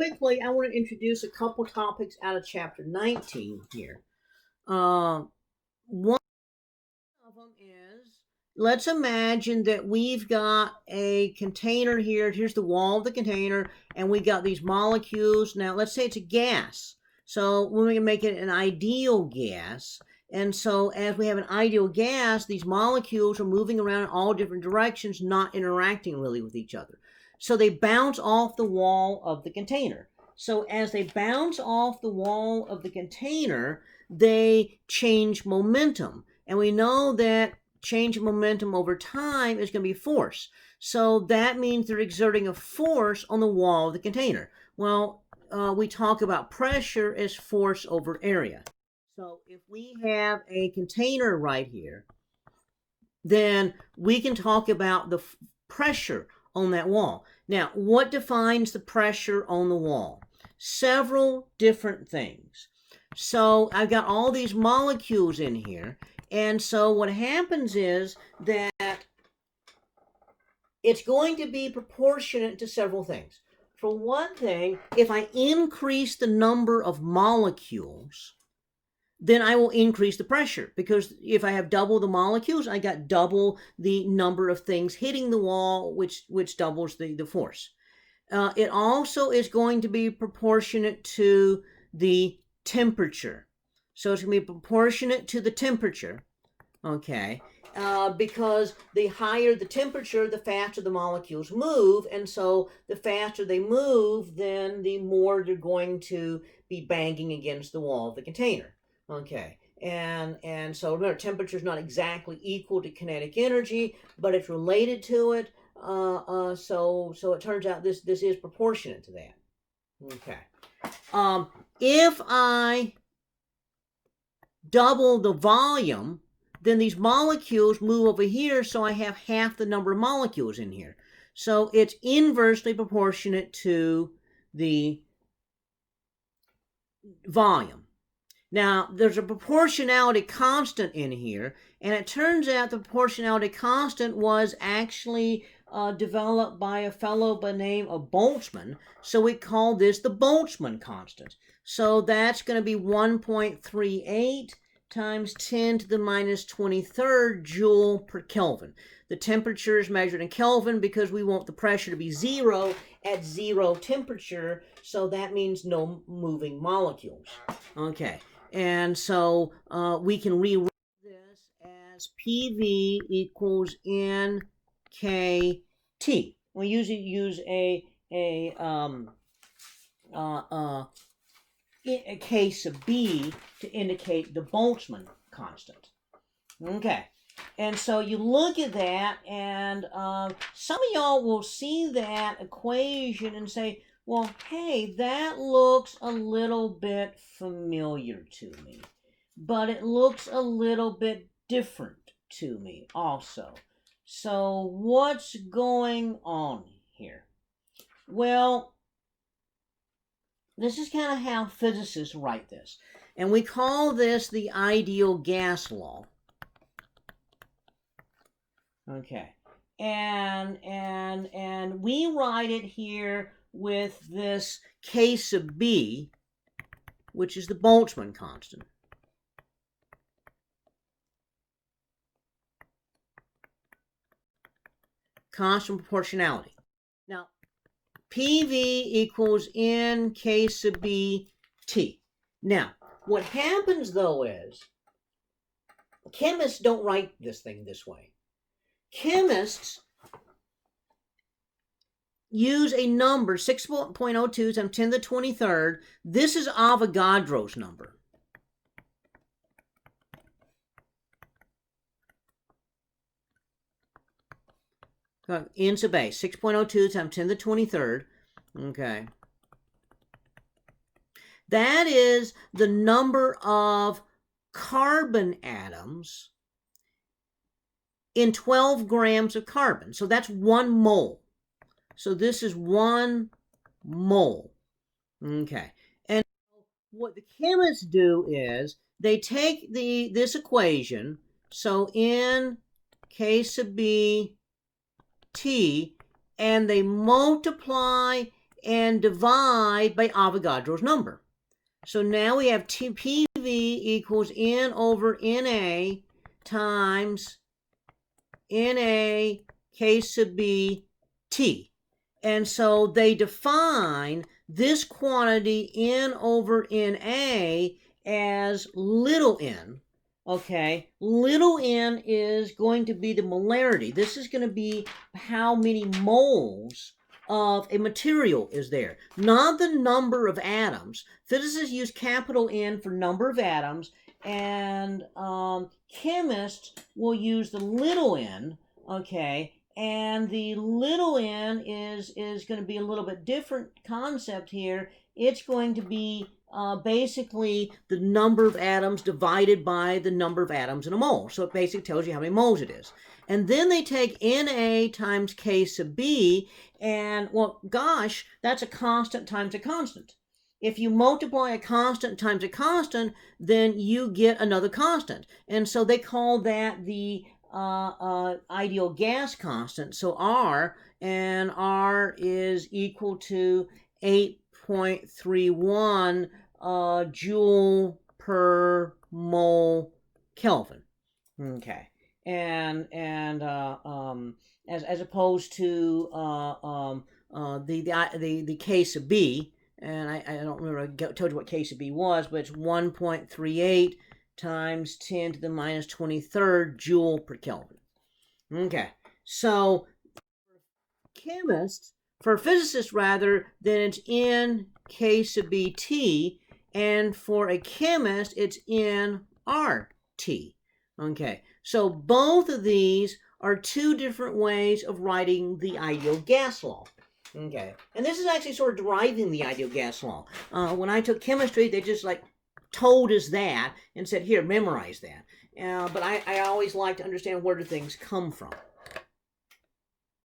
quickly, I want to introduce a couple topics out of chapter 19 here. One of them is, let's imagine that we've got a container here. Here's the wall of the container, and we got these molecules. Now, let's say it's a gas. So we're going to make it an ideal gas. And so as we have an ideal gas, these molecules are moving around in all different directions, not interacting really with each other. So they bounce off the wall of the container. So as they bounce off the wall of the container, they change momentum. And we know that change in momentum over time is going to be force. So that means they're exerting a force on the wall of the container. Well, we talk about pressure as force over area. So if we have a container right here, then we can talk about the pressure on that wall. Now, what defines the pressure on the wall? Several different things. So I've got all these molecules in here, and so what happens is that it's going to be proportionate to several things. For one thing, if I increase the number of molecules, then I will increase the pressure, because if I have double the molecules, I got double the number of things hitting the wall, which doubles the force. It also is going to be proportionate to the temperature. So it's going to be proportionate to the temperature, okay, because the higher the temperature, the faster the molecules move, and so the faster they move, then the more they're going to be banging against the wall of the container. Okay, and so remember, temperature is not exactly equal to kinetic energy, but it's related to it. So it turns out this is proportionate to that. Okay. If I double the volume, then these molecules move over here, so I have half the number of molecules in here. So it's inversely proportionate to the volume. Now, there's a proportionality constant in here, and it turns out the proportionality constant was actually developed by a fellow by the name of Boltzmann, so we call this the Boltzmann constant. So that's going to be 1.38 times 10 to the minus 23rd joule per Kelvin. The temperature is measured in Kelvin because we want the pressure to be zero at zero temperature, so that means no moving molecules. Okay. And so we can rewrite this as PV equals NKT. We usually use a case of B to indicate the Boltzmann constant. Okay. And so you look at that, and some of y'all will see that equation and say, well, hey, that looks a little bit familiar to me, but it looks a little bit different to me also. So what's going on here? Well, this is kind of how physicists write this, and we call this the ideal gas law. Okay, and we write it here with this case of B, which is the Boltzmann constant. Constant proportionality. Now, PV equals N K sub B T. Now, what happens though is, chemists don't write this thing this way. Chemists use a number, 6.02 times 10 to the 23rd. This is Avogadro's number. N sub A, 6.02 times 10 to the 23rd. Okay. That is the number of carbon atoms in 12 grams of carbon. So that's 1 mole. So this is 1 mole. Okay. And what the chemists do is they take this equation, so in K sub B T, and they multiply and divide by Avogadro's number. So now we have PV equals N over NA times NA K sub B T. And so they define this quantity N over NA as little n. Okay, little n is going to be the molarity. This is going to be how many moles of a material is there, not the number of atoms. Physicists use capital N for number of atoms, and chemists will use the little n, okay, and the little n is going to be a little bit different concept here. It's going to be basically the number of atoms divided by the number of atoms in a mole. So it basically tells you how many moles it is. And then they take Na times K sub B, and, well, gosh, that's a constant times a constant. If you multiply a constant times a constant, then you get another constant. And so they call that the ideal gas constant. So R, and R is equal to 8.31 joule per mole Kelvin. Okay, and as opposed to the K sub B, and I don't remember, I told you what K sub B was, but it's 1.38 times 10 to the minus 23rd joule per Kelvin. Okay, so chemists, for physicists rather, then it's N K sub BT, and for a chemist, it's N RT. Okay, so both of these are two different ways of writing the ideal gas law. Okay, and this is actually sort of deriving the ideal gas law. When I took chemistry, they just like told us that and said, here, memorize that. But I always like to understand where do things come from.